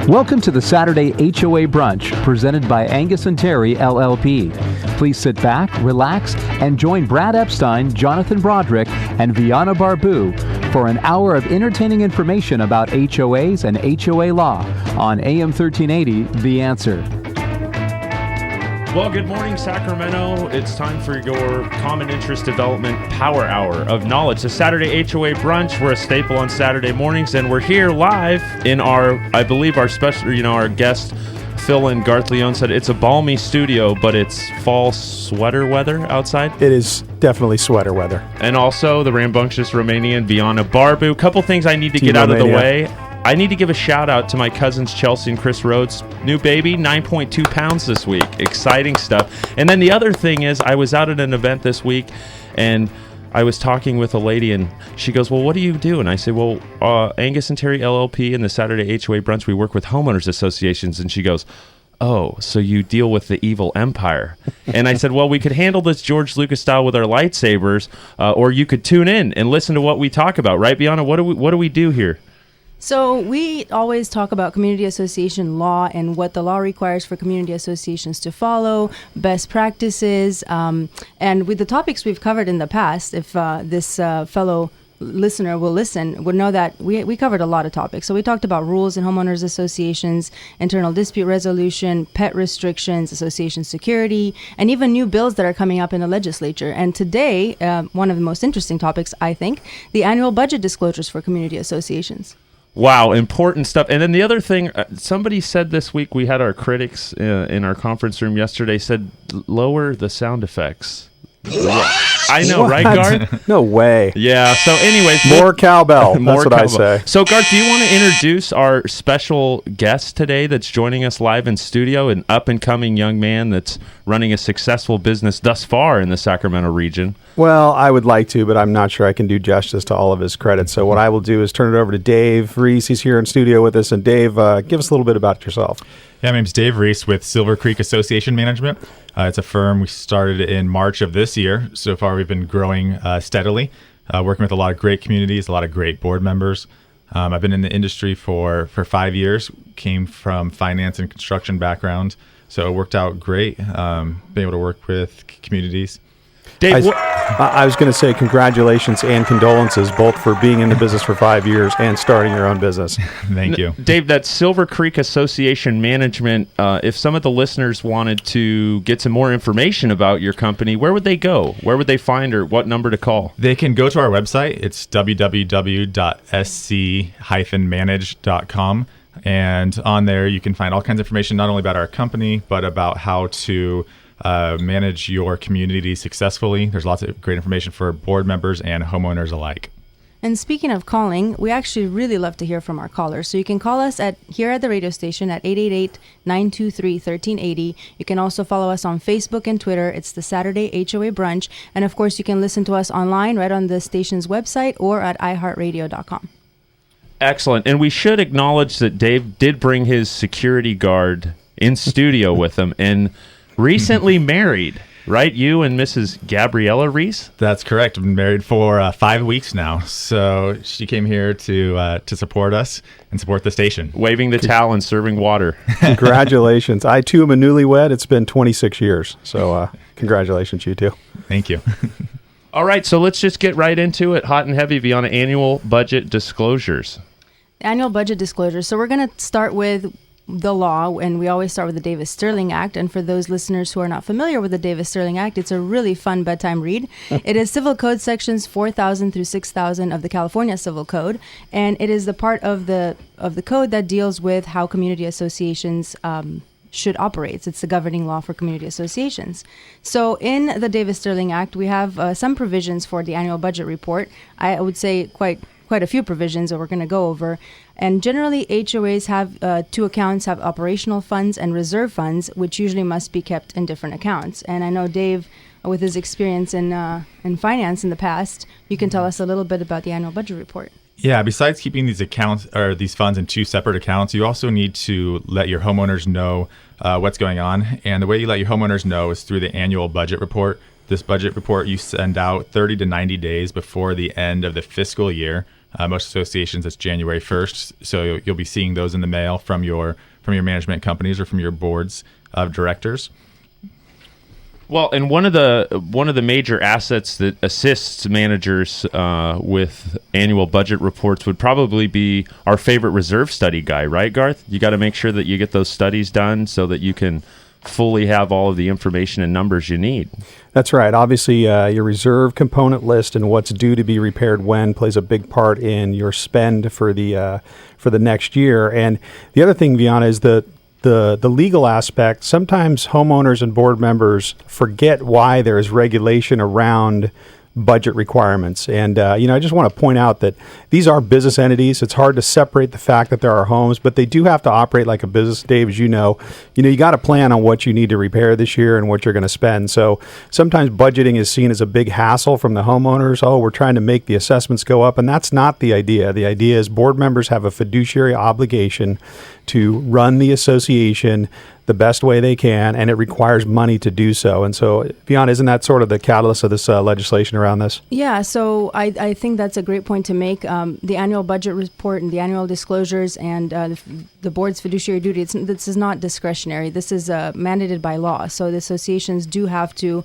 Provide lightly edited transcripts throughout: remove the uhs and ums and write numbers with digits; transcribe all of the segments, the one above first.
Welcome to the Saturday HOA Brunch, presented by Angius&Terry, LLP. Please sit back, relax, and join Brad Epstein, Jonathan Broderick, and Viana Barbu for an hour of entertaining information about HOAs and HOA law on AM 1380, The Answer. Well, good morning, Sacramento. It's time for your Common Interest Development Power Hour of Knowledge. The Saturday HOA Brunch. We're a staple on Saturday mornings, and we're here live in our, I believe, our special, our guest, Phil and Garth Leone said it's a balmy studio, but it's fall sweater weather outside. It is definitely sweater weather. And also the rambunctious Romanian Viana Barbu. Couple things I need to get out of the way. I need to give a shout out to my cousins Chelsea and Chris Rhodes. New baby, 9.2 pounds this week. Exciting stuff. And then the other thing is, I was out at an event this week, and I was talking with a lady, and she goes, well, what do you do? And I said, well, Angius&Terry LLP and the Saturday HOA Brunch, we work with homeowners associations. And she goes, oh, so you deal with the evil empire. And I said, well, we could handle this George Lucas style with our lightsabers, or you could tune in and listen to what we talk about. Right, Bianna? What do we do here? So we always talk about community association law and what the law requires for community associations to follow, best practices, and with the topics we've covered in the past, if this fellow listener will listen, would know that we covered a lot of topics. So we talked about rules in homeowners associations, internal dispute resolution, pet restrictions, association security, and even new bills that are coming up in the legislature. And today, one of the most interesting topics, I think, the annual budget disclosures for community associations. Wow, important stuff. And then the other thing, somebody said this week, we had our critics in our conference room yesterday, said lower the sound effects. I know, what? Right, Garth? No way. Yeah, so anyways. More cowbell. That's what I say. So, Garth, do you want to introduce our special guest today that's joining us live in studio, an up-and-coming young man that's running a successful business thus far in the Sacramento region? Well, I would like to, but I'm not sure I can do justice to all of his credit. So what I will do is turn it over to Dave Reese. He's here in studio with us. And Dave, give us a little bit about yourself. Yeah, my name's Dave Reese with Silver Creek Association Management. It's a firm we started in March of this year. So far, we've been growing steadily, working with a lot of great communities, a lot of great board members. I've been in the industry for 5 years, came from finance and construction background. So it worked out great, being able to work with communities. Dave, I was going to say congratulations and condolences, both for being in the business for 5 years and starting your own business. Thank you. Dave, that Silver Creek Association Management, if some of the listeners wanted to get some more information about your company, where would they go? Where would they find, or what number to call? They can go to our website. It's www.sc-manage.com. And on there, you can find all kinds of information, not only about our company, but about how to manage your community successfully. There's lots of great information for board members and homeowners alike. And speaking of calling, we actually really love to hear from our callers. So you can call us here at the radio station at 888-923-1380. You can also follow us on Facebook and Twitter. It's the Saturday HOA Brunch. And of course, you can listen to us online right on the station's website or at iHeartRadio.com. Excellent. And we should acknowledge that Dave did bring his security guard in studio with him and recently married, right? You and Mrs. Gabriella Reese? That's correct. I've been married for 5 weeks now. So she came here to support us and support the station. Waving the towel and serving water. Congratulations. I, too, am a newlywed. It's been 26 years. So congratulations, you two. Thank you. All right, so let's just get right into it. Hot and heavy, Viana, annual budget disclosures. Annual budget disclosures. So we're going to start with the law, and we always start with the Davis-Sterling Act. And for those listeners who are not familiar with the Davis-Sterling Act, it's a really fun bedtime read. It is Civil Code sections 4,000 through 6,000 of the California Civil Code, and it is the part of the code that deals with how community associations should operate. It's the governing law for community associations. So in the Davis-Sterling Act, we have some provisions for the annual budget report. I would say quite a few provisions that we're going to go over. And generally, HOAs have two accounts, have operational funds and reserve funds, which usually must be kept in different accounts. And I know Dave, with his experience in finance in the past, you can tell us a little bit about the annual budget report. Yeah, besides keeping these accounts or these funds in two separate accounts, you also need to let your homeowners know what's going on. And the way you let your homeowners know is through the annual budget report. This budget report you send out 30 to 90 days before the end of the fiscal year. Most associations, it's January 1st. So you'll be seeing those in the mail from your management companies or from your boards of directors. Well, and one of the major assets that assists managers with annual budget reports would probably be our favorite reserve study guy, right, Garth? You got to make sure that you get those studies done so that you can fully have all of the information and numbers you need. That's right. Obviously, your reserve component list and what's due to be repaired when plays a big part in your spend for the next year. And the other thing, Viana, is the legal aspect. Sometimes homeowners and board members forget why there is regulation around budget requirements. And, I just want to point out that these are business entities. It's hard to separate the fact that there are homes, but they do have to operate like a business. Dave, as you know, you got to plan on what you need to repair this year and what you're going to spend. So sometimes budgeting is seen as a big hassle from the homeowners. Oh, we're trying to make the assessments go up. And that's not the idea. The idea is board members have a fiduciary obligation to run the association the best way they can, and it requires money to do so. And so, Viana, isn't that sort of the catalyst of this legislation around this? Yeah, so I think that's a great point to make. The annual budget report and the annual disclosures and the board's fiduciary duty, this is not discretionary. This is mandated by law. So the associations do have to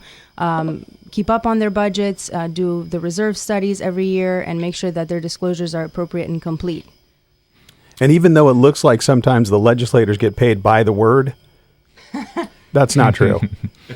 keep up on their budgets, do the reserve studies every year, and make sure that their disclosures are appropriate and complete. And even though it looks like sometimes the legislators get paid by the word, that's not true.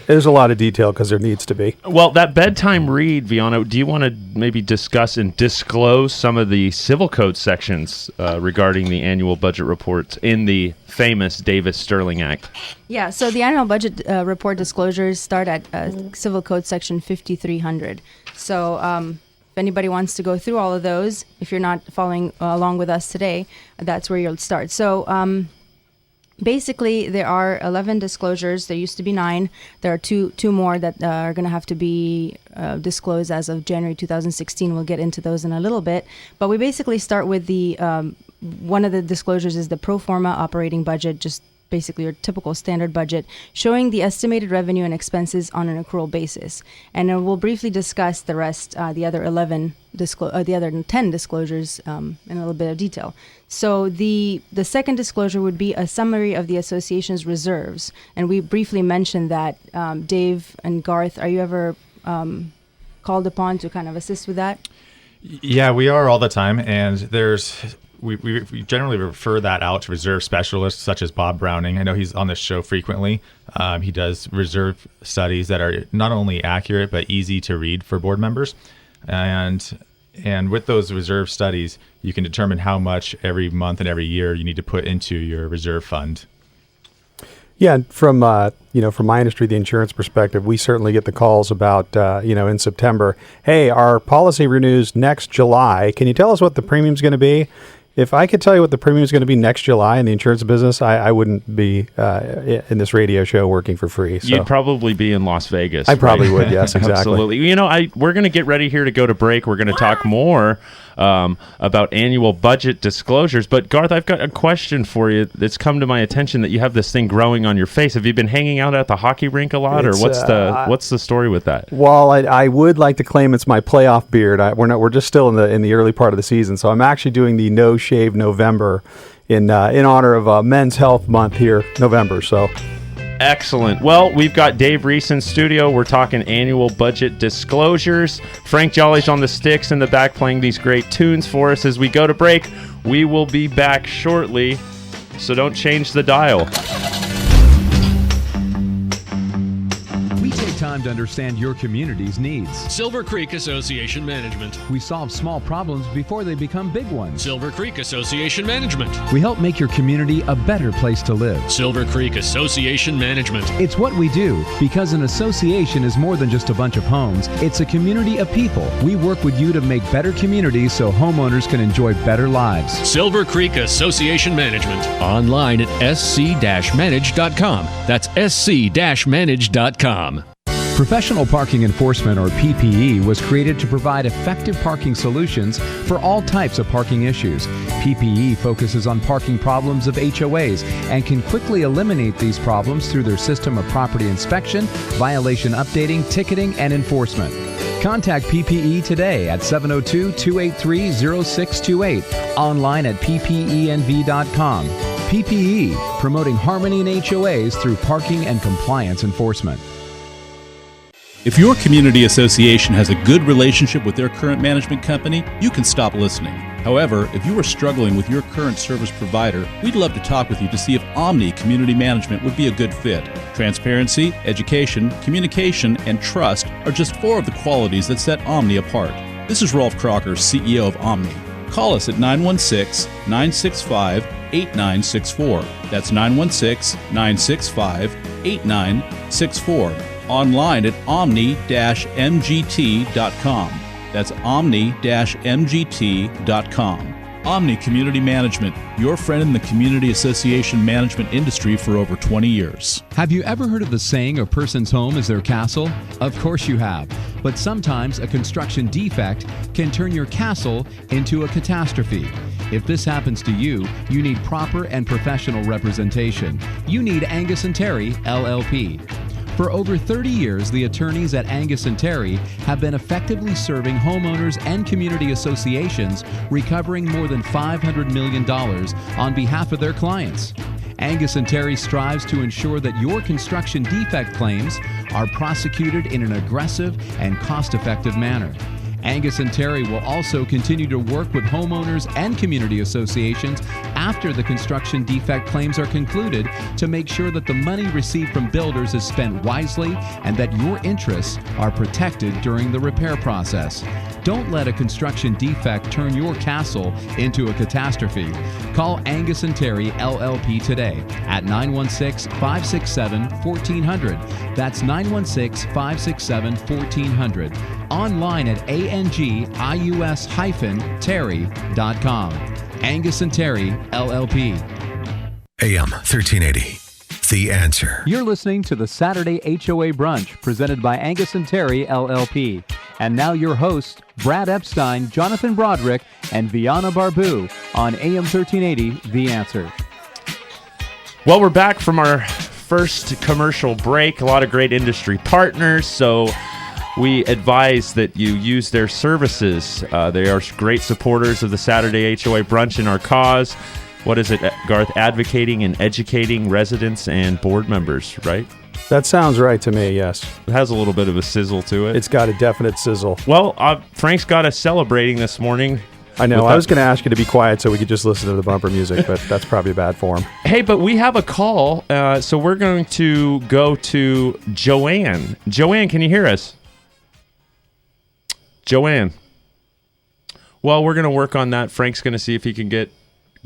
There's a lot of detail because there needs to be. Well, that bedtime read, Viana, do you want to maybe discuss and disclose some of the civil code sections regarding the annual budget reports in the famous Davis-Sterling Act? Yeah, so the annual budget report disclosures start at Civil Code section 5300. So if anybody wants to go through all of those, if you're not following along with us today, that's where you'll start. So basically, there are 11 disclosures. There used to be 9. There are two more that are going to have to be disclosed as of January 2016. We'll get into those in a little bit. But we basically start with the one of the disclosures is the pro forma operating budget, just basically your typical standard budget, showing the estimated revenue and expenses on an accrual basis. And then we'll briefly discuss the rest, the other 10 disclosures in a little bit of detail. So the second disclosure would be a summary of the association's reserves. And we briefly mentioned that. Dave and Garth, are you ever called upon to kind of assist with that? Yeah, we are all the time. And we generally refer that out to reserve specialists such as Bob Browning. I know he's on this show frequently. He does reserve studies that are not only accurate but easy to read for board members. And with those reserve studies, you can determine how much every month and every year you need to put into your reserve fund. Yeah, from my industry, the insurance perspective, we certainly get the calls about in September. Hey, our policy renews next July. Can you tell us what the premium's going to be? If I could tell you what the premium is going to be next July in the insurance business, I wouldn't be in this radio show working for free. So. You'd probably be in Las Vegas. I probably would, yes, exactly. Absolutely. We're going to get ready here to go to break. We're going to talk more about annual budget disclosures. But Garth, I've got a question for you that's come to my attention that you have this thing growing on your face. Have you been hanging out at the hockey rink a lot, or what's the story with that? Well, I would like to claim it's my playoff beard. We're just still in the early part of the season, so I'm actually doing the No Shave November in honor of Men's Health Month here, November. So. Excellent. Well, we've got Dave Reese in studio. We're talking annual budget disclosures. Frank Jolly's on the sticks in the back playing these great tunes for us. As we go to break, we will be back shortly, so don't change the dial. We take time to understand your community's needs. Silver Creek Association Management. We solve small problems before they become big ones. Silver Creek Association Management. We help make your community a better place to live. Silver Creek Association Management. It's what we do, because an association is more than just a bunch of homes. It's a community of people. We work with you to make better communities so homeowners can enjoy better lives. Silver Creek Association Management. Online at sc-manage.com. That's sc-manage.com. Professional Parking Enforcement, or PPE, was created to provide effective parking solutions for all types of parking issues. PPE focuses on parking problems of HOAs and can quickly eliminate these problems through their system of property inspection, violation updating, ticketing, and enforcement. Contact PPE today at 702-283-0628, online at ppenv.com. PPE, promoting harmony in HOAs through parking and compliance enforcement. If your community association has a good relationship with their current management company, you can stop listening. However, if you are struggling with your current service provider, we'd love to talk with you to see if Omni Community Management would be a good fit. Transparency, education, communication, and trust are just 4 of the qualities that set Omni apart. This is Rolf Crocker, CEO of Omni. Call us at 916-965-8964. That's 916-965-8964. Online at omni-mgt.com. That's omni-mgt.com. Omni Community Management, your friend in the community association management industry for over 20 years. Have you ever heard of the saying, a person's home is their castle? Of course you have. But sometimes a construction defect can turn your castle into a catastrophe. If this happens to you, you need proper and professional representation. You need Angius&Terry, LLP. For over 30 years, the attorneys at Angius&Terry have been effectively serving homeowners and community associations, recovering more than $500 million on behalf of their clients. Angius&Terry strives to ensure that your construction defect claims are prosecuted in an aggressive and cost-effective manner. Angius&Terry will also continue to work with homeowners and community associations after the construction defect claims are concluded to make sure that the money received from builders is spent wisely and that your interests are protected during the repair process. Don't let a construction defect turn your castle into a catastrophe. Call Angius&Terry LLP today at 916-567-1400. That's 916-567-1400. Online at angius-terry.com. Angius&Terry LLP. AM 1380. The Answer. You're listening to the Saturday HOA Brunch presented by Angius&Terry LLP. And now your hosts, Brad Epstein, Jonathan Broderick, and Viana Barbu on AM 1380, The Answer. Well, we're back from our first commercial break. A lot of great industry partners, so we advise that you use their services. They are great supporters of the Saturday HOA Brunch and our cause. What is it, Garth? Advocating and educating residents and board members, right? That sounds right to me, yes. It has a little bit of a sizzle to it. It's got a definite sizzle. Well, Frank's got us celebrating this morning. I know. I was going to ask you to be quiet so we could just listen to the bumper music, but that's probably bad form. Hey, but we have a call, so we're going to go to Joanne. Joanne, can you hear us? Joanne. Well, we're going to work on that. Frank's going to see if he can get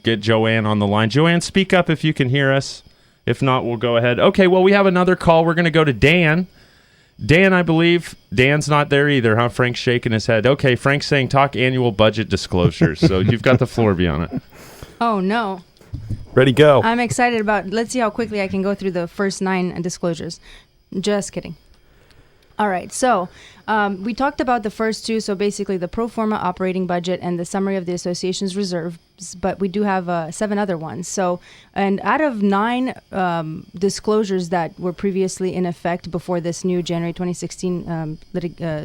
Joanne on the line. Joanne, speak up if you can hear us. If not, we'll go ahead. Okay, well, we have another call. We're going to go to Dan. Dan, I believe. Dan's not there either, huh? Frank's shaking his head. Okay, Frank's saying talk annual budget disclosures. So you've got the floor, Viana. Oh, no. Ready, go. I'm excited let's see how quickly I can go through the first 9 disclosures. Just kidding. All right, so we talked about the first 2, so basically the pro forma operating budget and the summary of the association's reserves, but we do have 7 other ones. So, and out of 9 disclosures that were previously in effect before this new January 2016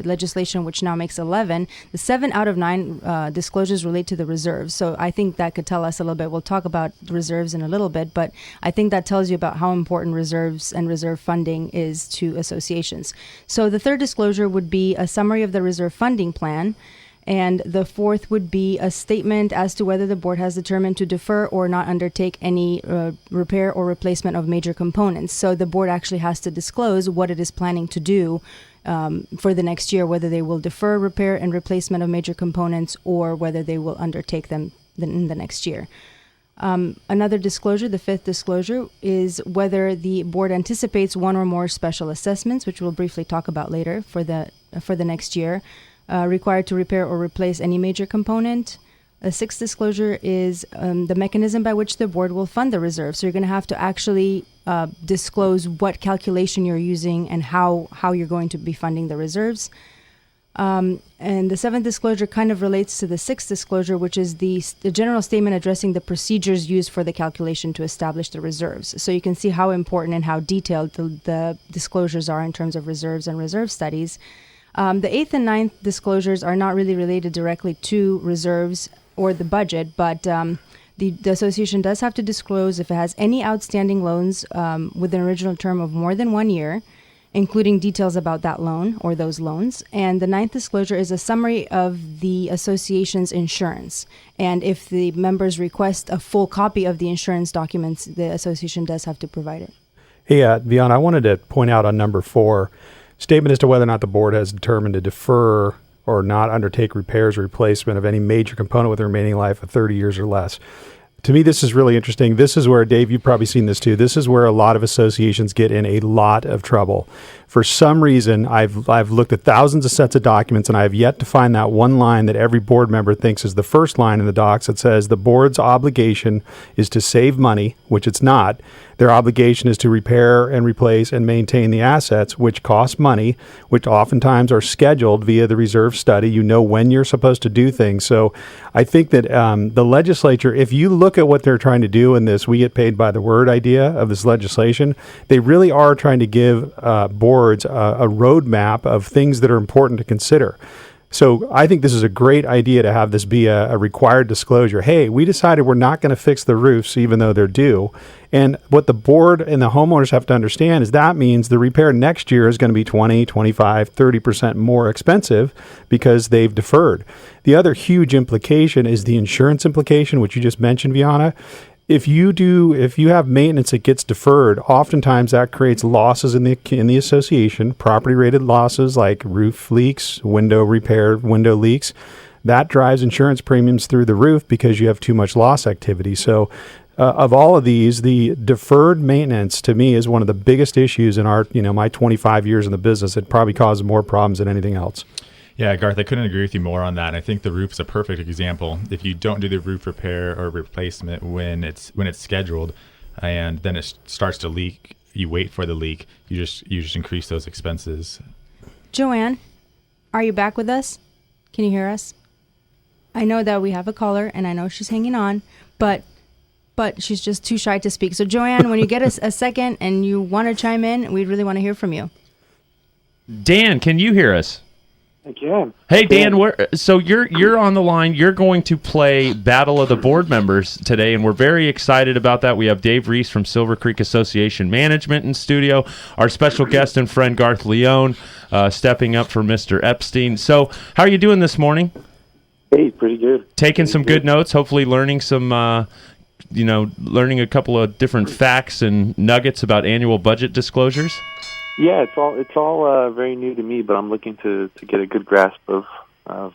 legislation, which now makes 11, the 7 out of 9 disclosures relate to the reserves. So I think that could tell us a little bit. We'll talk about reserves in a little bit, but I think that tells you about how important reserves and reserve funding is to associations. So the third disclosure would be a summary of the reserve funding plan. And the fourth would be a statement as to whether the board has determined to defer or not undertake any repair or replacement of major components. So the board actually has to disclose what it is planning to do for the next year, whether they will defer repair and replacement of major components or whether they will undertake them in the next year. Another disclosure, the fifth disclosure, is whether the board anticipates one or more special assessments, which we'll briefly talk about later for the next year, required to repair or replace any major component. The sixth disclosure is the mechanism by which the board will fund the reserve. So you're going to have to actually disclose what calculation you're using and how you're going to be funding the reserves. And the seventh disclosure kind of relates to the sixth disclosure, which is the general statement addressing the procedures used for the calculation to establish the reserves. So you can see how important and how detailed the disclosures are in terms of reserves and reserve studies. The 8th and 9th disclosures are not really related directly to reserves or the budget, but the association does have to disclose if it has any outstanding loans with an original term of more than 1 year, including details about that loan or those loans. And the 9th disclosure is a summary of the association's insurance. And if the members request a full copy of the insurance documents, the association does have to provide it. Hey, Vian, I wanted to point out on number 4, statement as to whether or not the board has determined to defer or not undertake repairs or replacement of any major component with a remaining life of 30 years or less. To me, this is really interesting. This is where, Dave, you've probably seen this too. This is where a lot of associations get in a lot of trouble. For some reason, I've looked at thousands of sets of documents, and I have yet to find that one line that every board member thinks is the first line in the docs that says the board's obligation is to save money, which it's not. Their obligation is to repair and replace and maintain the assets, which cost money, which oftentimes are scheduled via the reserve study. You know when you're supposed to do things. So I think that the legislature, if you look at what they're trying to do in this we get paid by the word idea of this legislation, they really are trying to give boards a roadmap of things that are important to consider. So I think this is a great idea to have this be a required disclosure. Hey, we decided we're not going to fix the roofs even though they're due. And what the board and the homeowners have to understand is that means the repair next year is going to be 20, 25, 30% more expensive because they've deferred. The other huge implication is the insurance implication, which you just mentioned, Viana. If you have maintenance that gets deferred, oftentimes that creates losses in the association, property rated losses like roof leaks, window repair, window leaks. That drives insurance premiums through the roof because you have too much loss activity. So of all of these, the deferred maintenance to me is one of the biggest issues in my 25 years in the business. It probably causes more problems than anything else. Yeah, Garth, I couldn't agree with you more on that. I think the roof is a perfect example. If you don't do the roof repair or replacement when it's scheduled, and then it starts to leak, you wait for the leak. You just increase those expenses. Joanne, are you back with us? Can you hear us? I know that we have a caller, and I know she's hanging on, but she's just too shy to speak. So, Joanne, when you get a second and you want to chime in, we really want to hear from you. Dan, can you hear us? I can. Hey, Dan, so you're on the line. You're going to play Battle of the Board Members today, and we're very excited about that. We have Dave Reese from Silver Creek Association Management in studio, our special guest and friend Garth Leone stepping up for Mr. Epstein. So how are you doing this morning? Hey, pretty good. Taking some good notes, hopefully learning some, learning a couple of different facts and nuggets about annual budget disclosures? Yeah, it's all very new to me, but I'm looking to get a good grasp of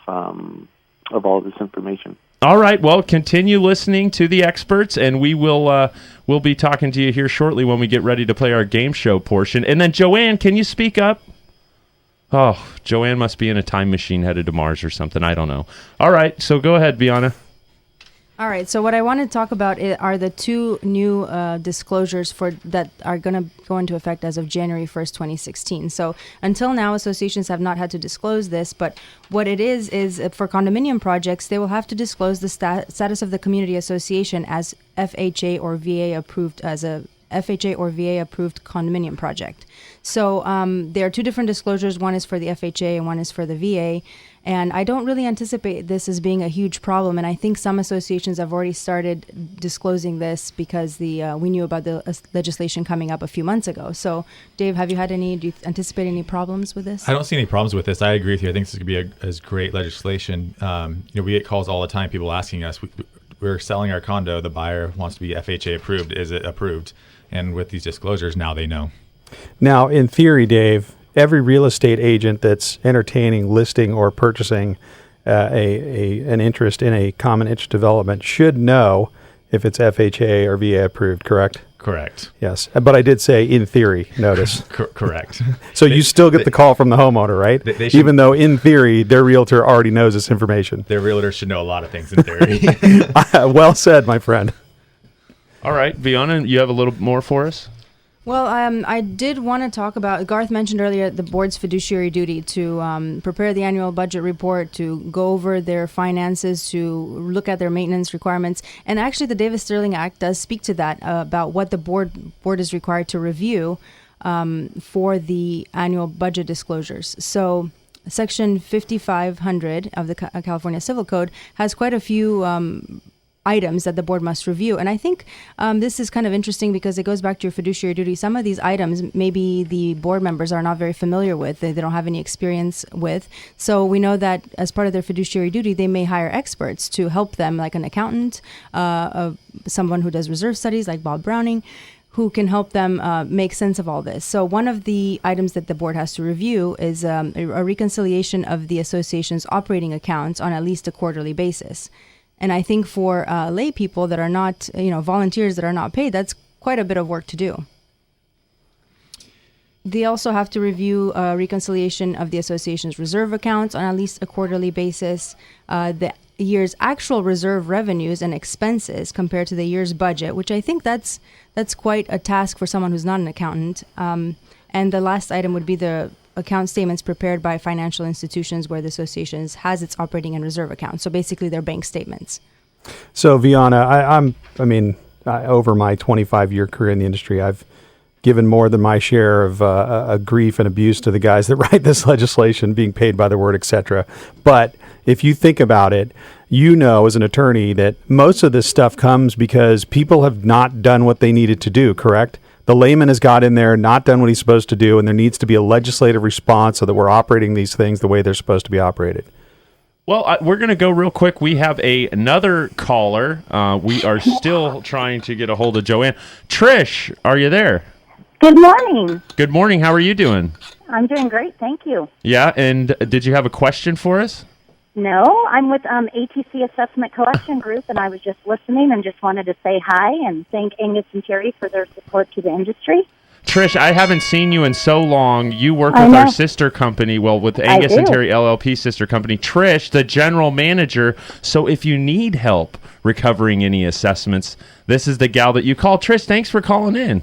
all this information. All right, well, continue listening to the experts, and we'll be talking to you here shortly when we get ready to play our game show portion. And then, Joanne, can you speak up? Oh, Joanne must be in a time machine headed to Mars or something. I don't know. All right, so go ahead, Viana. All right, so what I want to talk about are the two new disclosures that are going to go into effect as of January 1st, 2016. So until now, associations have not had to disclose this, but what it is for condominium projects, they will have to disclose the status of the community association as FHA or VA approved as a FHA or VA approved condominium project. So there are two different disclosures. One is for the FHA and one is for the VA. And I don't really anticipate this as being a huge problem. And I think some associations have already started disclosing this because we knew about the legislation coming up a few months ago. So, Dave, do you anticipate any problems with this? I don't see any problems with this. I agree with you. I think this could be a great legislation. We get calls all the time, people asking us, we're selling our condo, the buyer wants to be FHA approved. Is it approved? And with these disclosures, now they know. Now, in theory, Dave, every real estate agent that's entertaining, listing, or purchasing an interest in a common interest development should know if it's FHA or VA approved, correct? Correct. Yes. But I did say in theory, notice. Correct. So you still get the call from the homeowner, right? They should, even though in theory, their realtor already knows this information. Their realtor should know a lot of things in theory. Well said, my friend. All right, Viana, you have a little more for us? Well, I did want to talk about, Garth mentioned earlier, the board's fiduciary duty to prepare the annual budget report, to go over their finances, to look at their maintenance requirements. And actually, the Davis-Sterling Act does speak to that, about what the board is required to review for the annual budget disclosures. So Section 5500 of the California Civil Code has quite a few items that the board must review. And I think this is kind of interesting because it goes back to your fiduciary duty. Some of these items, maybe the board members are not very familiar with, they don't have any experience with. So we know that as part of their fiduciary duty, they may hire experts to help them, like an accountant, someone who does reserve studies like Bob Browning, who can help them make sense of all this. So one of the items that the board has to review is a reconciliation of the association's operating accounts on at least a quarterly basis. And I think for lay people that are not, volunteers that are not paid, that's quite a bit of work to do. They also have to review reconciliation of the association's reserve accounts on at least a quarterly basis, the year's actual reserve revenues and expenses compared to the year's budget, which I think that's quite a task for someone who's not an accountant. And the last item would be the account statements prepared by financial institutions where the association has its operating and reserve accounts. So basically, they're bank statements. So, Viana, over my 25-year career in the industry, I've given more than my share of grief and abuse to the guys that write this legislation, being paid by the word, etc. But if you think about it, as an attorney that most of this stuff comes because people have not done what they needed to do, correct? The layman has got in there, not done what he's supposed to do, and there needs to be a legislative response so that we're operating these things the way they're supposed to be operated. Well, we're going to go real quick. We have another caller. We are still trying to get a hold of Joanne. Trish, are you there? Good morning. Good morning. How are you doing? I'm doing great, thank you. Yeah, and did you have a question for us? No, I'm with ATC Assessment Collection Group, and I was just listening and just wanted to say hi and thank Angius&Terry for their support to the industry. Trish, I haven't seen you in so long. You work with our sister company, with Angius&Terry LLP sister company. Trish, the general manager. So if you need help recovering any assessments, this is the gal that you call. Trish, thanks for calling in.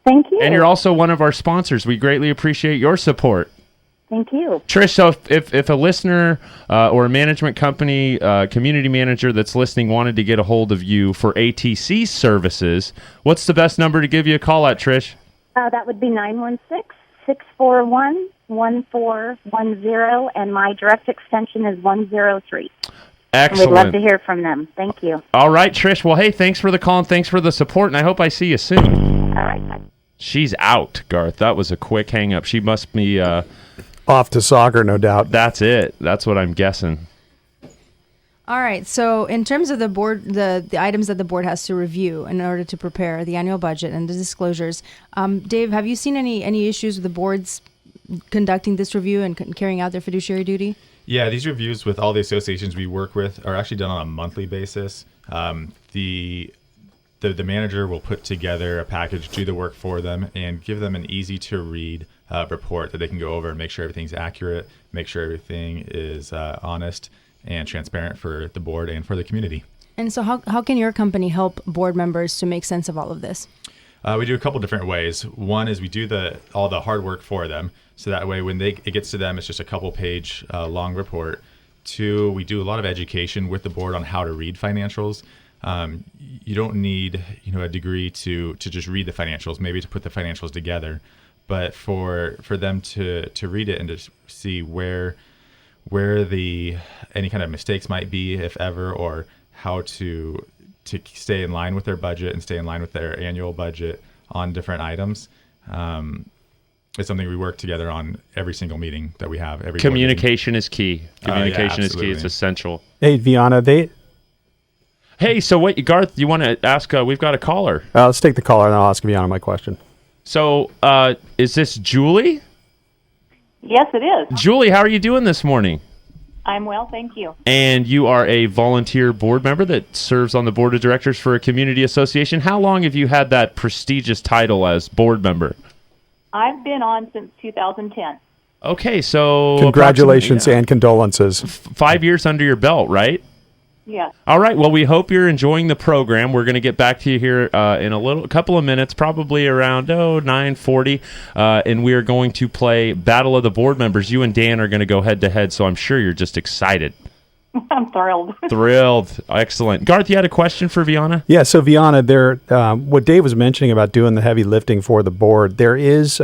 Thank you. And you're also one of our sponsors. We greatly appreciate your support. Thank you. Trish, so if a listener or a management company, community manager that's listening wanted to get a hold of you for ATC services, what's the best number to give you a call at, Trish? That would be 916-641-1410, and my direct extension is 103. Excellent. We'd love to hear from them. Thank you. All right, Trish. Well, hey, thanks for the call and thanks for the support, and I hope I see you soon. All right. Bye. She's out, Garth. That was a quick hang-up. She must be... off to soccer, no doubt. That's it. That's what I'm guessing. All right. So in terms of the board, the items that the board has to review in order to prepare the annual budget and the disclosures, Dave, have you seen any issues with the boards conducting this review and carrying out their fiduciary duty? Yeah, these reviews with all the associations we work with are actually done on a monthly basis. The manager will put together a package, do the work for them, and give them an easy-to-read report that they can go over and make sure everything's accurate, make sure everything is honest and transparent for the board and for the community. And so how can your company help board members to make sense of all of this? We do a couple different ways. One is we do all the hard work for them, so that way when it gets to them, it's just a couple-page long report. Two, we do a lot of education with the board on how to read financials. You don't need a degree to just read the financials, maybe to put the financials together, but for them to read it and to see where any kind of mistakes might be, if ever, or how to stay in line with their budget and stay in line with their annual budget on different items. It's something we work together on every single meeting that we have. Communication is key. Communication is key. Absolutely. It's essential. Hey, Viana, Hey, so what, Garth, you want to ask? We've got a caller. let's take the caller and I'll ask Viana my question. So is this Julie? Yes, it is. Julie, how are you doing this morning? I'm well, thank you. And you are a volunteer board member that serves on the board of directors for a community association. How long have you had that prestigious title as board member? I've been on since 2010. Okay, so... Congratulations and condolences. 5 years under your belt, right? Yes. All right, well, we hope you're enjoying the program. We're going to get back to you here in a couple of minutes, probably around 9:40, and we are going to play Battle of the Board Members. You and Dan are going to go head-to-head, so I'm sure you're just excited. I'm thrilled. Thrilled. Excellent. Garth, you had a question for Viana? Yeah, so Viana, what Dave was mentioning about doing the heavy lifting for the board, there is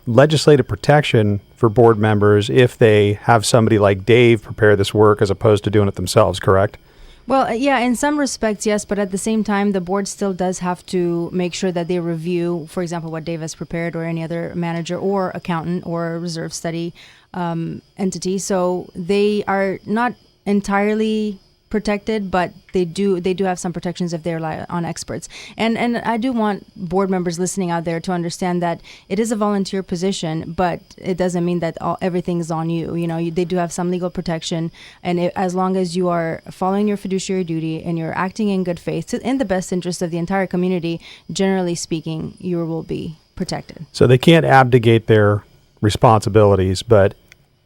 legislative protection for board members if they have somebody like Dave prepare this work as opposed to doing it themselves, correct? Well, yeah, in some respects, yes, but at the same time, the board still does have to make sure that they review, for example, what Dave has prepared or any other manager or accountant or reserve study entity. So they are not entirely protected, but they do have some protections if they rely on experts. And I do want board members listening out there to understand that it is a volunteer position, but it doesn't mean that everything is on you. They do have some legal protection, and as long as you are following your fiduciary duty and you're acting in good faith in the best interest of the entire community, generally speaking, you will be protected. So they can't abdicate their responsibilities, but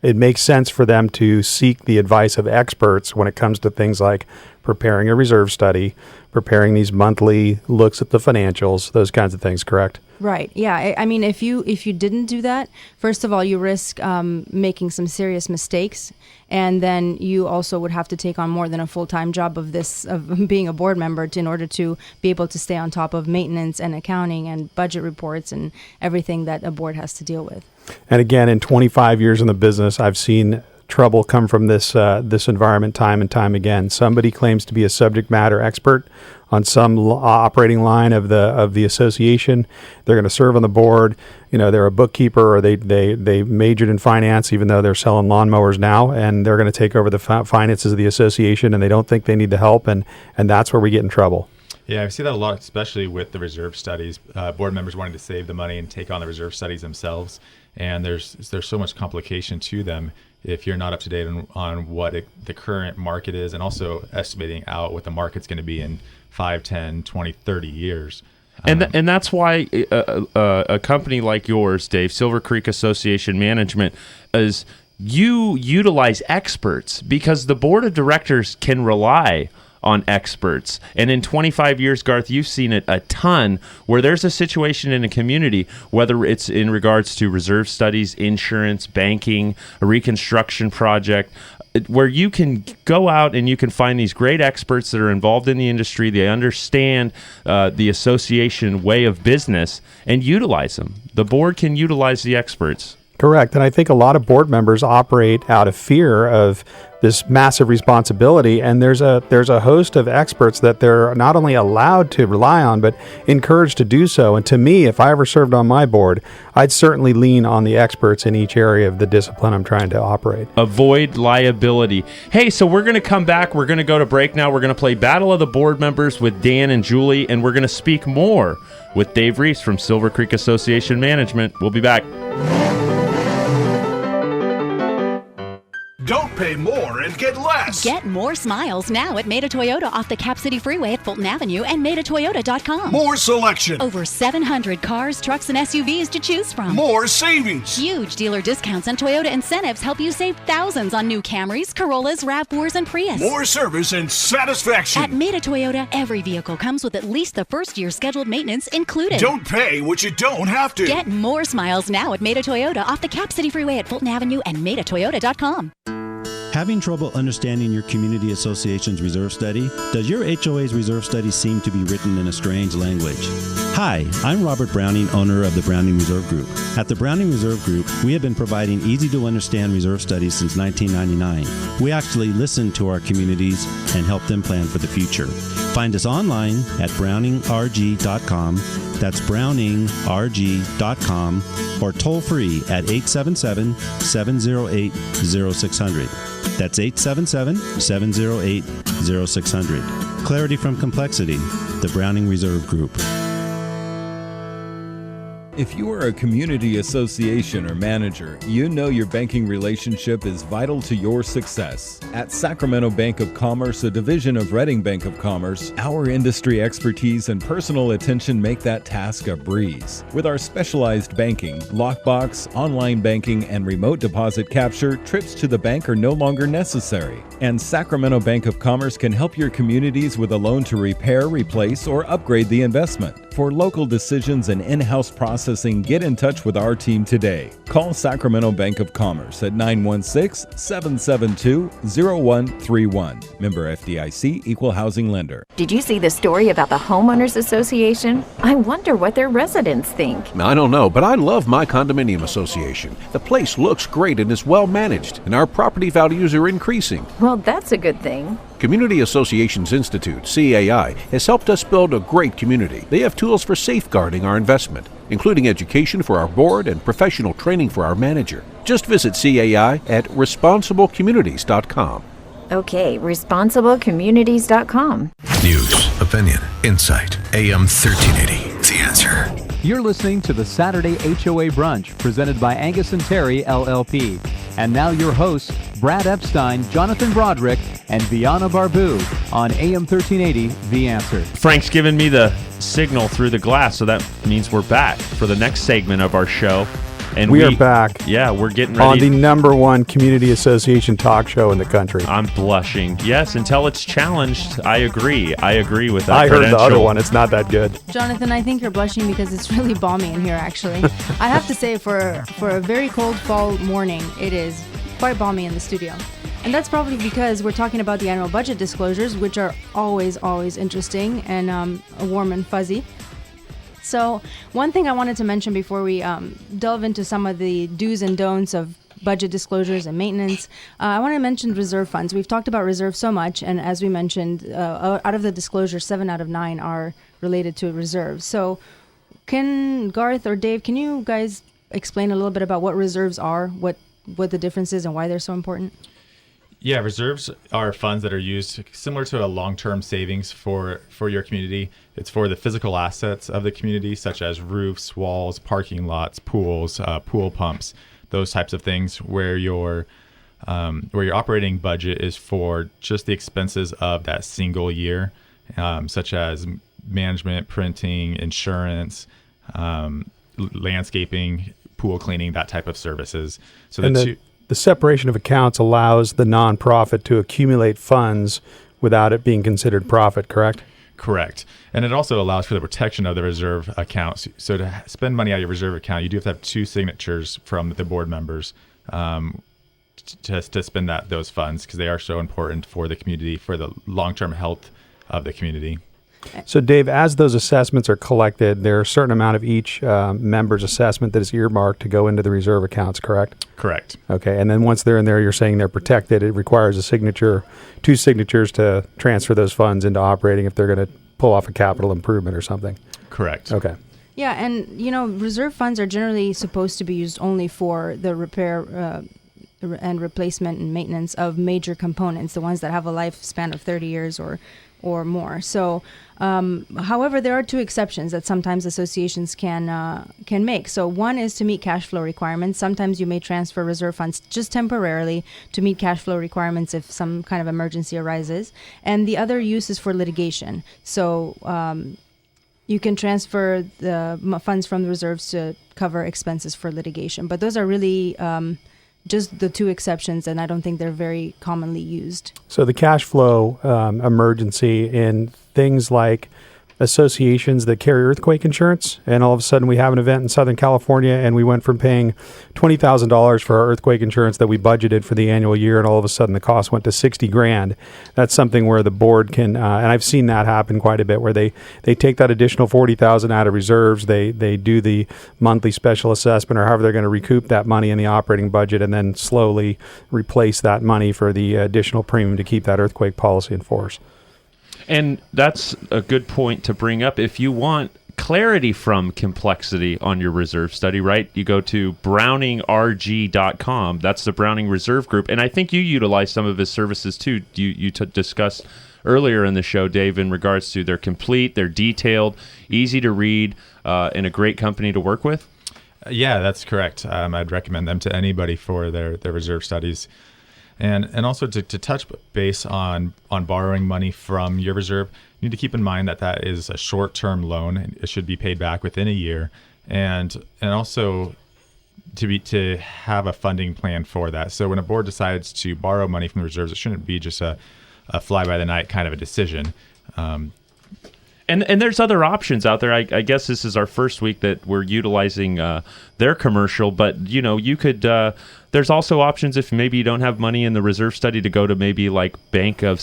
it makes sense for them to seek the advice of experts when it comes to things like preparing a reserve study, preparing these monthly looks at the financials, those kinds of things, correct? Right. Yeah. I mean, if you didn't do that, first of all, you risk making some serious mistakes, and then you also would have to take on more than a full-time job of being a board member in order to be able to stay on top of maintenance and accounting and budget reports and everything that a board has to deal with. And again, in 25 years in the business, I've seen trouble come from this environment time and time again. Somebody claims to be a subject matter expert on some operating line of the association. They're going to serve on the board. They're a bookkeeper, or they majored in finance, even though they're selling lawnmowers now, and they're going to take over the finances of the association, and they don't think they need the help, and that's where we get in trouble. Yeah, I see that a lot, especially with the reserve studies. Board members wanting to save the money and take on the reserve studies themselves. And there's so much complication to them if you're not up to date on what the current market is, and also estimating out what the market's going to be in 5, 10, 20, 30 years. And that's why a company like yours, Dave, Silver Creek Association Management, is you utilize experts because the board of directors can rely on experts. And in 25 years, Garth, you've seen it a ton where there's a situation in a community, whether it's in regards to reserve studies, insurance, banking, a reconstruction project, where you can go out and you can find these great experts that are involved in the industry. They understand the association way of business and utilize them. The board can utilize the experts. Correct. And I think a lot of board members operate out of fear of this massive responsibility, and there's a host of experts that they're not only allowed to rely on, but encouraged to do so. And to me, if I ever served on my board, I'd certainly lean on the experts in each area of the discipline I'm trying to operate. Avoid liability. Hey, so we're going to come back. We're going to go to break now. We're going to play Battle of the Board Members with Dan and Julie, and we're going to speak more with Dave Reese from Silver Creek Association Management. We'll be back. Don't pay more and get less. Get more smiles now at Maida Toyota off the Cap City Freeway at Fulton Avenue and MaidaToyota.com. More selection. Over 700 cars, trucks, and SUVs to choose from. More savings. Huge dealer discounts and Toyota incentives help you save thousands on new Camrys, Corollas, RAV4s, and Prius. More service and satisfaction. At Maida Toyota, every vehicle comes with at least the first year's scheduled maintenance included. Don't pay what you don't have to. Get more smiles now at Maida Toyota off the Cap City Freeway at Fulton Avenue and MaidaToyota.com. Having trouble understanding your community association's reserve study? Does your HOA's reserve study seem to be written in a strange language? Hi, I'm Robert Browning, owner of the Browning Reserve Group. At the Browning Reserve Group, we have been providing easy-to-understand reserve studies since 1999. We actually listen to our communities and help them plan for the future. Find us online at browningrg.com. That's browningrg.com, or toll free at 877-708-0600. That's 877-708-0600. Clarity from complexity, the Browning Reserve Group. If you are a community association or manager, you know your banking relationship is vital to your success. At Sacramento Bank of Commerce, a division of Redding Bank of Commerce, our industry expertise and personal attention make that task a breeze. With our specialized banking, lockbox, online banking, and remote deposit capture, trips to the bank are no longer necessary. And Sacramento Bank of Commerce can help your communities with a loan to repair, replace, or upgrade the investment. For local decisions and in-house processing processing, get in touch with our team today. Call Sacramento Bank of Commerce at 916-772-0131. Member FDIC, Equal Housing Lender. Did you see the story about the Homeowners Association? I wonder what their residents think. I don't know, but I love my condominium association. The place looks great and is well managed, and our property values are increasing. Well, that's a good thing. Community Associations Institute, CAI, has helped us build a great community. They have tools for safeguarding our investment, including education for our board and professional training for our manager. Just visit CAI at responsiblecommunities.com. Okay, responsiblecommunities.com. News, opinion, insight. AM 1380. The Answer. You're listening to the Saturday HOA Brunch, presented by Angius&Terry, LLP. And now your hosts, Brad Epstein, Jonathan Broderick, and Viana Barbu on AM 1380, The Answer. Frank's given me the signal through the glass, so that means we're back for the next segment of our show. And we are back. Yeah, we're getting ready. On the number one community association talk show in the country. I'm blushing. Yes, until it's challenged. I agree. I agree with that. I heard the other one. It's not that good. Jonathan, I think you're blushing because it's really balmy in here, actually. I have to say, for a very cold fall morning, it is quite balmy in the studio. And that's probably because we're talking about the annual budget disclosures, which are always interesting and warm and fuzzy. So one thing I wanted to mention before we delve into some of the do's and don'ts of budget disclosures and maintenance, I want to mention reserve funds. We've talked about reserve so much, and as we mentioned, out of the disclosures, 7 out of 9 are related to reserves. So can Garth or Dave, can you guys explain a little bit about what reserves are, what the difference is, and why they're so important? Yeah, reserves are funds that are used similar to a long-term savings for your community. It's for the physical assets of the community, such as roofs, walls, parking lots, pools, pool pumps, those types of things, where your operating budget is for just the expenses of that single year, such as management, printing, insurance, landscaping, pool cleaning, that type of services. So the separation of accounts allows the nonprofit to accumulate funds without it being considered profit, correct? Correct. And it also allows for the protection of the reserve accounts. So to spend money out of your reserve account, you do have to have 2 signatures from the board members to spend those funds, because they are so important for the community, for the long-term health of the community. So, Dave, as those assessments are collected, there are a certain amount of each member's assessment that is earmarked to go into the reserve accounts, correct? Correct. Okay, and then once they're in there, you're saying they're protected. It requires a signature, 2 signatures to transfer those funds into operating if they're going to pull off a capital improvement or something. Correct. Okay. Yeah, and, reserve funds are generally supposed to be used only for the repair and replacement and maintenance of major components, the ones that have a lifespan of 30 years or more. So, however, there are 2 exceptions that sometimes associations can make. So one is to meet cash flow requirements. Sometimes you may transfer reserve funds just temporarily to meet cash flow requirements if some kind of emergency arises. And the other use is for litigation. So you can transfer the funds from the reserves to cover expenses for litigation. But those are really just the 2 exceptions, and I don't think they're very commonly used. So the cash flow emergency in things like associations that carry earthquake insurance, and all of a sudden we have an event in Southern California, and we went from paying $20,000 for our earthquake insurance that we budgeted for the annual year, and all of a sudden the cost went to $60,000. That's something where the board can, and I've seen that happen quite a bit, where they take that additional $40,000 out of reserves, they do the monthly special assessment, or however they're going to recoup that money in the operating budget, and then slowly replace that money for the additional premium to keep that earthquake policy in force. And that's a good point to bring up. If you want clarity from complexity on your reserve study, right, you go to browningrg.com. That's the Browning Reserve Group. And I think you utilize some of his services too. You discussed earlier in the show, Dave, in regards to they're complete, they're detailed, easy to read, and a great company to work with. Yeah, that's correct. I'd recommend them to anybody for their reserve studies. And also to touch base on borrowing money from your reserve, you need to keep in mind that is a short-term loan. It should be paid back within a year, and also to have a funding plan for that. So when a board decides to borrow money from the reserves, it shouldn't be just a fly-by-the-night kind of a decision. And there's other options out there. I guess this is our first week that we're utilizing their commercial, but you could. There's also options if maybe you don't have money in the reserve study to go to maybe like Bank of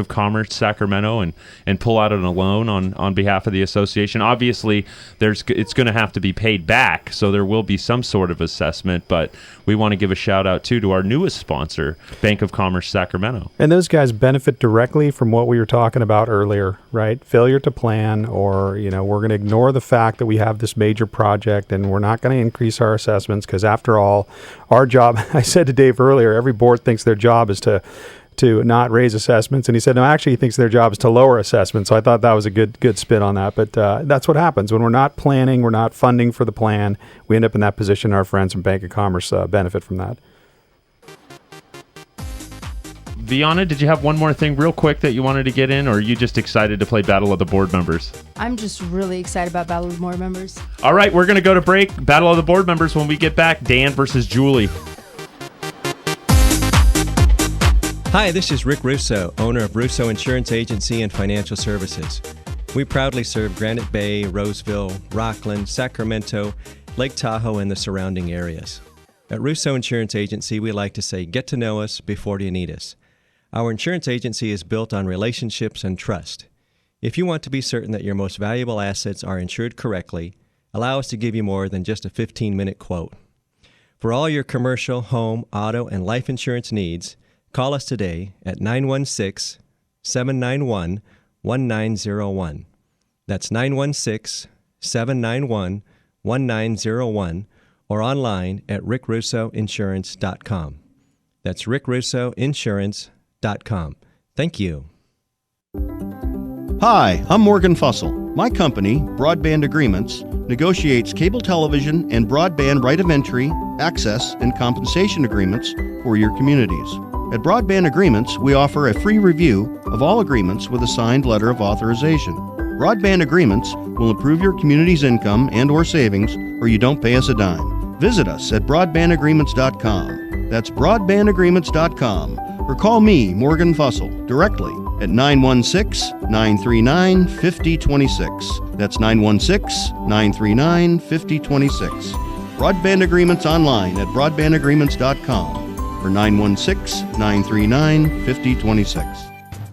Commerce Sacramento and pull out a loan on behalf of the association. Obviously, it's going to have to be paid back, so there will be some sort of assessment. But we want to give a shout out to our newest sponsor, Bank of Commerce Sacramento. And those guys benefit directly from what we were talking about earlier, right? Failure to plan, or we're going to ignore the fact that we have this major project and we're not going to increase our assessments because, after all, our job, I said to Dave earlier, every board thinks their job is to not raise assessments, and he said no, actually he thinks their job is to lower assessments. So I thought that was a good spin on that. But that's what happens when we're not planning, we're not funding for the plan. We end up in that position. Our friends from Bank of Commerce benefit from that. Viana, did you have one more thing real quick that you wanted to get in, or are you just excited to play Battle of the Board Members? I'm just really excited about Battle of the Board Members. All right, we're going to go to break. Battle of the Board Members when we get back. Dan versus Julie. Hi, this is Rick Russo, owner of Russo Insurance Agency and Financial Services. We proudly serve Granite Bay, Roseville, Rockland, Sacramento, Lake Tahoe, and the surrounding areas. At Russo Insurance Agency, we like to say, get to know us before you need us. Our insurance agency is built on relationships and trust. If you want to be certain that your most valuable assets are insured correctly, allow us to give you more than just a 15-minute quote. For all your commercial, home, auto, and life insurance needs, call us today at 916-791-1901. That's 916-791-1901, or online at rickrussoinsurance.com. That's rickrussoinsurance.com. Thank you. Hi, I'm Morgan Fussell. My company, Broadband Agreements, negotiates cable television and broadband right of entry, access, and compensation agreements for your communities. At Broadband Agreements, we offer a free review of all agreements with a signed letter of authorization. Broadband Agreements will improve your community's income and/or savings, or you don't pay us a dime. Visit us at broadbandagreements.com. That's broadbandagreements.com. Or call me, Morgan Fussell, directly at 916-939-5026. That's 916-939-5026. Broadband Agreements online at broadbandagreements.com or 916-939-5026.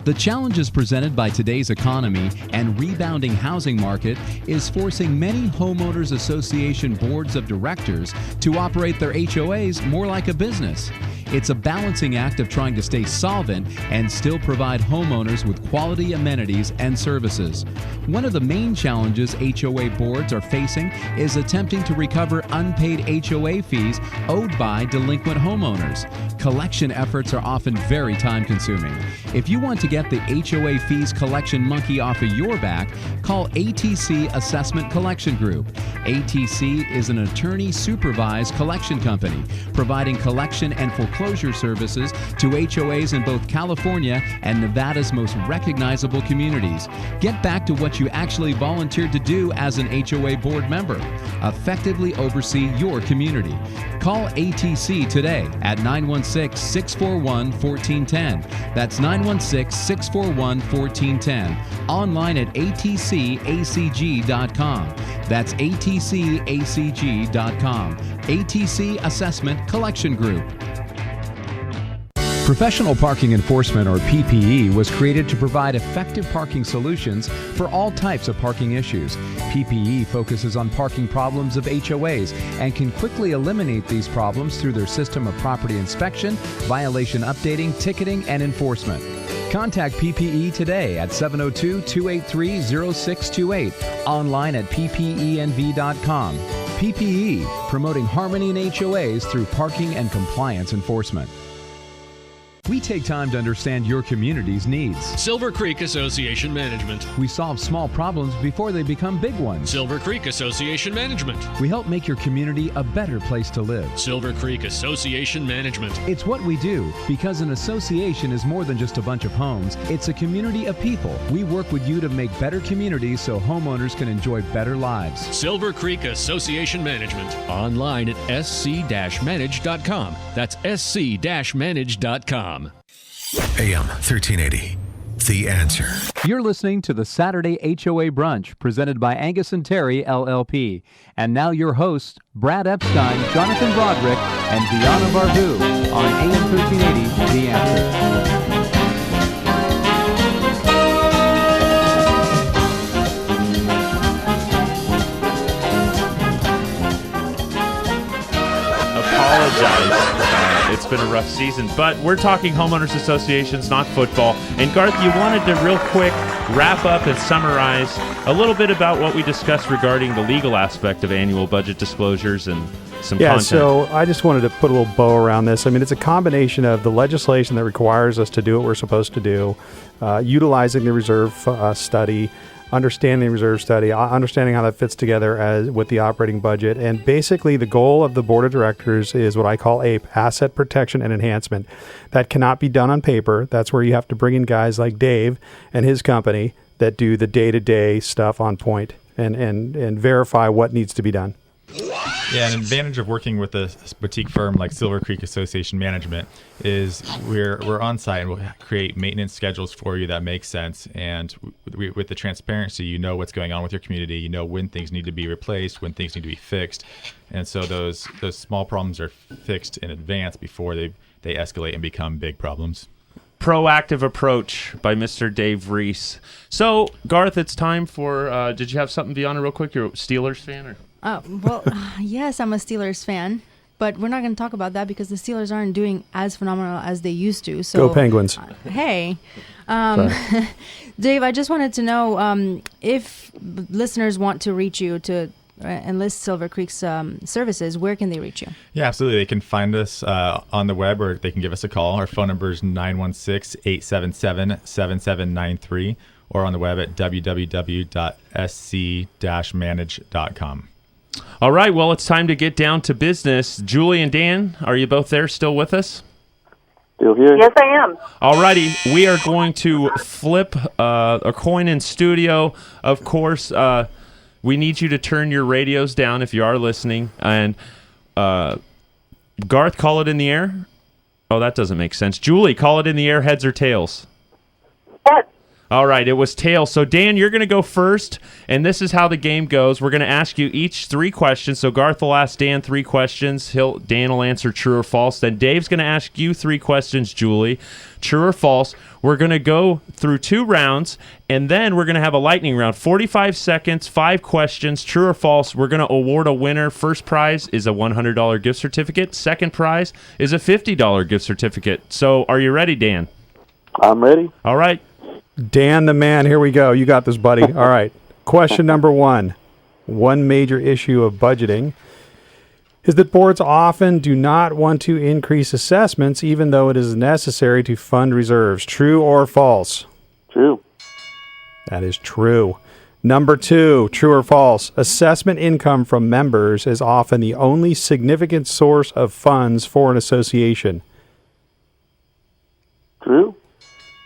The challenges presented by today's economy and rebounding housing market is forcing many homeowners association boards of directors to operate their HOAs more like a business. It's a balancing act of trying to stay solvent and still provide homeowners with quality amenities and services. One of the main challenges HOA boards are facing is attempting to recover unpaid HOA fees owed by delinquent homeowners. Collection efforts are often very time-consuming. If you want to get the HOA fees collection monkey off of your back, call ATC Assessment Collection Group. ATC is an attorney-supervised collection company, providing collection and foreclosure services to HOAs in both California and Nevada's most recognizable communities. Get back to what you actually volunteered to do as an HOA board member. Effectively oversee your community. Call ATC today at 916-641-1410. That's 916-641-1410. Online at atcacg.com. That's atcacg.com. ATC Assessment Collection Group. Professional Parking Enforcement, or PPE, was created to provide effective parking solutions for all types of parking issues. PPE focuses on parking problems of HOAs and can quickly eliminate these problems through their system of property inspection, violation updating, ticketing, and enforcement. Contact PPE today at 702-283-0628, online at ppenv.com. PPE, promoting harmony in HOAs through parking and compliance enforcement. We take time to understand your community's needs. Silver Creek Association Management. We solve small problems before they become big ones. Silver Creek Association Management. We help make your community a better place to live. Silver Creek Association Management. It's what we do, because an association is more than just a bunch of homes. It's a community of people. We work with you to make better communities so homeowners can enjoy better lives. Silver Creek Association Management. Online at sc-manage.com. That's sc-manage.com. AM 1380. The Answer. You're listening to the Saturday HOA Brunch presented by Angius&Terry, LLP. And now your hosts, Brad Epstein, Jonathan Broderick, and Viana Barbu on AM 1380, The Answer. It's been a rough season, but we're talking homeowners associations, not football. And Garth, you wanted to real quick wrap up and summarize a little bit about what we discussed regarding the legal aspect of annual budget disclosures and some content. So I just wanted to put a little bow around this. I mean, it's a combination of the legislation that requires us to do what we're supposed to do, utilizing the reserve study, understanding the reserve study, understanding how that fits together with the operating budget. And basically the goal of the board of directors is what I call APE, asset protection and enhancement. That cannot be done on paper. That's where you have to bring in guys like Dave and his company that do the day-to-day stuff on point and verify what needs to be done. Yeah, an advantage of working with a boutique firm like Silver Creek Association Management is we're on site and we'll create maintenance schedules for you that make sense. And with the transparency, you know what's going on with your community. You know when things need to be replaced, when things need to be fixed. And so those small problems are fixed in advance before they escalate and become big problems. Proactive approach by Mr. Dave Reese. So, Garth, it's time for, did you have something, Viana, real quick? You're a Steelers fan? Or? Well, yes, I'm a Steelers fan, but we're not going to talk about that because the Steelers aren't doing as phenomenal as they used to. So, go Penguins. Hey. Dave, I just wanted to know if listeners want to reach you to enlist Silver Creek's services, where can they reach you? Yeah, absolutely. They can find us on the web, or they can give us a call. Our phone number is 916-877-7793, or on the web at www.sc-manage.com. All right, well, it's time to get down to business. Julie and Dan, are you both there still with us? Still here? Yes, I am. All righty, we are going to flip a coin in studio. Of course, we need you to turn your radios down if you are listening. And Garth, call it in the air. Oh, that doesn't make sense. Julie, call it in the air, heads or tails? Heads. All right, it was tails. So, Dan, you're going to go first, and this is how the game goes. We're going to ask you each 3 questions. So, Garth will ask Dan 3 questions. Dan will answer true or false. Then Dave's going to ask you 3 questions, Julie, true or false. We're going to go through 2 rounds, and then we're going to have a lightning round. 45 seconds, 5 questions, true or false. We're going to award a winner. First prize is a $100 gift certificate. Second prize is a $50 gift certificate. So, are you ready, Dan? I'm ready. All right. Dan the man, here we go. You got this, buddy. All right. Question number 1. One major issue of budgeting is that boards often do not want to increase assessments even though it is necessary to fund reserves. True or false? True. That is true. Number 2, true or false? Assessment income from members is often the only significant source of funds for an association. True.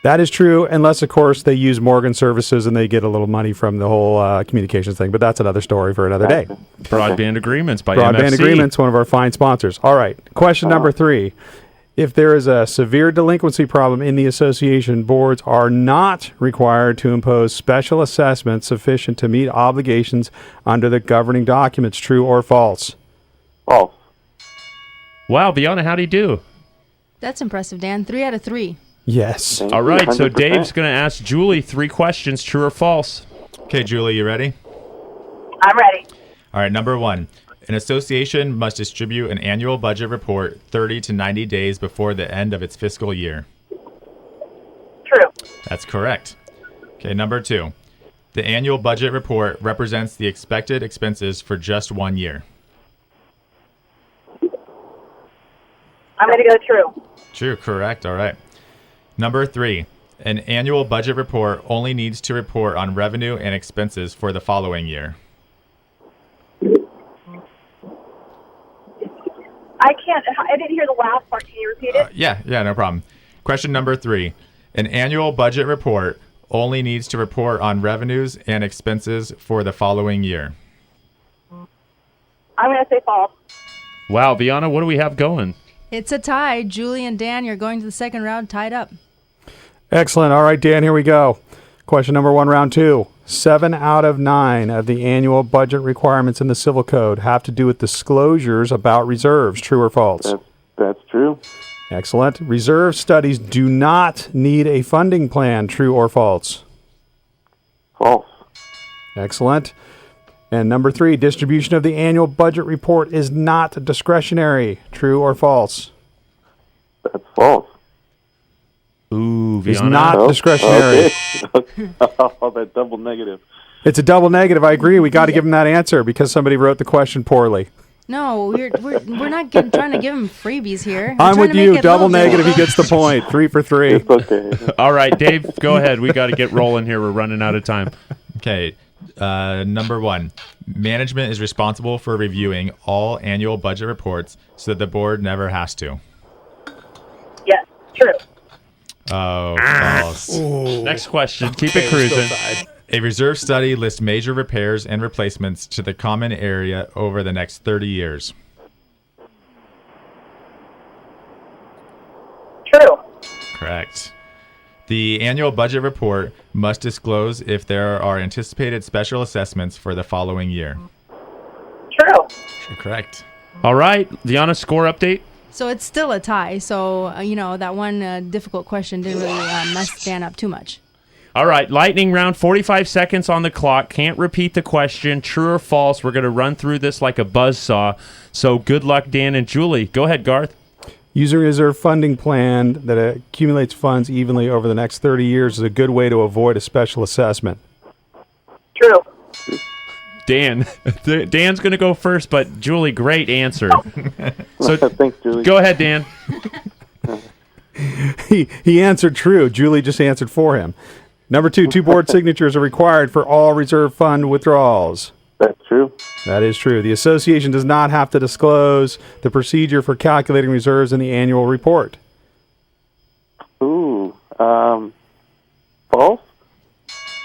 That is true, unless, of course, they use Morgan Services and they get a little money from the whole communications thing. But that's another story for another day. Broadband Agreements by Broadband MFC. Agreements, one of our fine sponsors. All right. Question number 3. If there is a severe delinquency problem in the association, boards are not required to impose special assessments sufficient to meet obligations under the governing documents. True or false? False. Wow, Viana, how'd he do? That's impressive, Dan. 3 out of 3. Yes. All right, so Dave's going to ask Julie 3 questions, true or false. Okay, Julie, you ready? I'm ready. All right, number 1. An association must distribute an annual budget report 30 to 90 days before the end of its fiscal year. True. That's correct. Okay, number 2. The annual budget report represents the expected expenses for just 1 year. I'm going to go true. True, correct. All right. Number 3, an annual budget report only needs to report on revenue and expenses for the following year. I didn't hear the last part. Can you repeat it? Yeah, no problem. Question number 3, an annual budget report only needs to report on revenues and expenses for the following year. I'm going to say false. Wow, Viana, what do we have going? It's a tie. Julie and Dan, you're going to the second round tied up. Excellent. All right, Dan, here we go. Question number 1, round 2. 7 out of 9 of the annual budget requirements in the Civil Code have to do with disclosures about reserves. True or false? That's true. Excellent. Reserve studies do not need a funding plan. True or false? False. Excellent. And number 3, distribution of the annual budget report is not discretionary. True or false? That's false. Ooh, It's Viana. not discretionary. Okay. Oh, that double negative. It's a double negative. I agree. We got to give him that answer because somebody wrote the question poorly. No, we're not trying to give him freebies here. I'm with you. Double negative. He gets the point. 3 for 3. It's okay. All right, Dave, go ahead. We got to get rolling here. We're running out of time. Okay. Number 1, management is responsible for reviewing all annual budget reports so that the board never has to. Yes, true. Oh, false. Next question. Keep it cruising. A reserve study lists major repairs and replacements to the common area over the next 30 years. True. Correct. The annual budget report must disclose if there are anticipated special assessments for the following year. True. Correct. All right, Viana, score update. So it's still a tie. So, that one difficult question didn't really mess Dan up too much. All right, lightning round, 45 seconds on the clock. Can't repeat the question. True or false? We're going to run through this like a buzzsaw. So good luck, Dan and Julie. Go ahead, Garth. Using a reserve funding plan that accumulates funds evenly over the next 30 years is a good way to avoid a special assessment. True. Dan. Dan's going to go first, but Julie, great answer. So thanks, Julie. Go ahead, Dan. He answered true. Julie just answered for him. Number 2, board signatures are required for all reserve fund withdrawals. That's true. That is true. The association does not have to disclose the procedure for calculating reserves in the annual report. Ooh, false?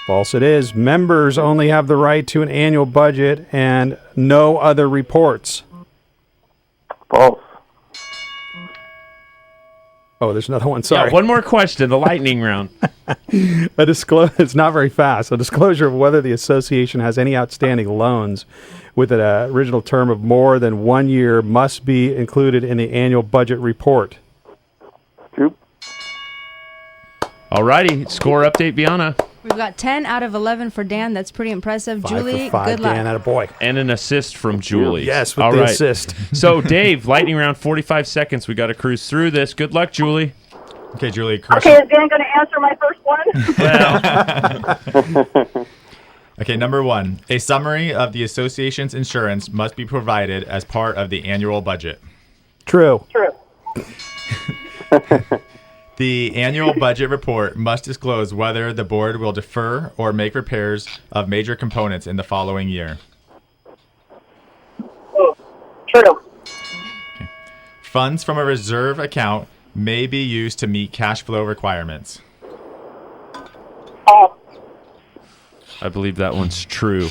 False it is. Members only have the right to an annual budget and no other reports. False. Oh, there's another one. Sorry. Yeah, one more question, the lightning round. It's not very fast. A disclosure of whether the association has any outstanding loans with an original term of more than 1 year must be included in the annual budget report. True. All righty, score update, Viana. We've got 10 out of 11 for Dan. That's pretty impressive. 5 Julie, for 5, good luck. Dan, attaboy. And an assist from Julie. Yes, with All the right. assist. So, Dave, lightning round, 45 seconds. We got to cruise through this. Good luck, Julie. Okay, Julie. Okay, is Dan going to answer my first one? Okay, number 1. A summary of the association's insurance must be provided as part of the annual budget. True. True. The annual budget report must disclose whether the board will defer or make repairs of major components in the following year. True. Okay. Funds from a reserve account may be used to meet cash flow requirements. I believe that one's true.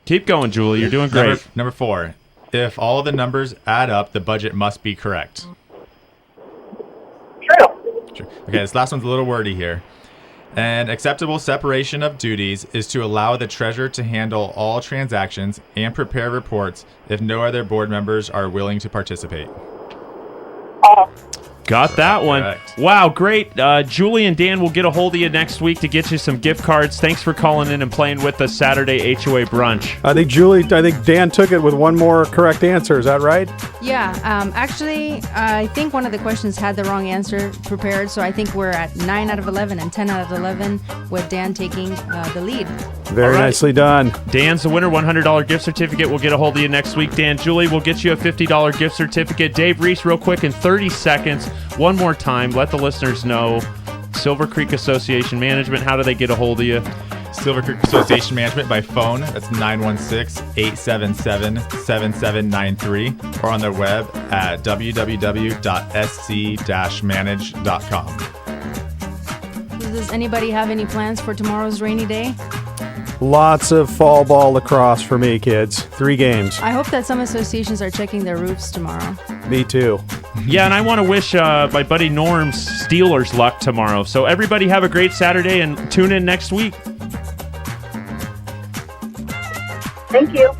Keep going, Julie. You're doing great. Number 4. If all of the numbers add up, the budget must be correct. True. Okay, this last one's a little wordy here. An acceptable separation of duties is to allow the treasurer to handle all transactions and prepare reports if no other board members are willing to participate. Got that one. Correct. Wow, great. Julie and Dan will get a hold of you next week to get you some gift cards. Thanks for calling in and playing with us Saturday HOA Brunch. I think Dan took it with one more correct answer. Is that right? Yeah, actually, I think one of the questions had the wrong answer prepared, so I think we're at 9 out of 11 and 10 out of 11 with Dan taking the lead. Very nicely done. Dan's the winner, $100 gift certificate. We'll get a hold of you next week. Dan, Julie, we'll get you a $50 gift certificate. Dave Reese, real quick in 30 seconds. One more time, let the listeners know. Silver Creek Association Management, how do they get a hold of you? Silver Creek Association Management by phone. That's 916-877-7793 or on their web at www.sc-manage.com. Does anybody have any plans for tomorrow's rainy day? Lots of fall ball lacrosse for me, kids. 3 games. I hope that some associations are checking their roofs tomorrow. Me too. Yeah, and I want to wish my buddy Norm's Steelers luck tomorrow. So everybody have a great Saturday and tune in next week. Thank you.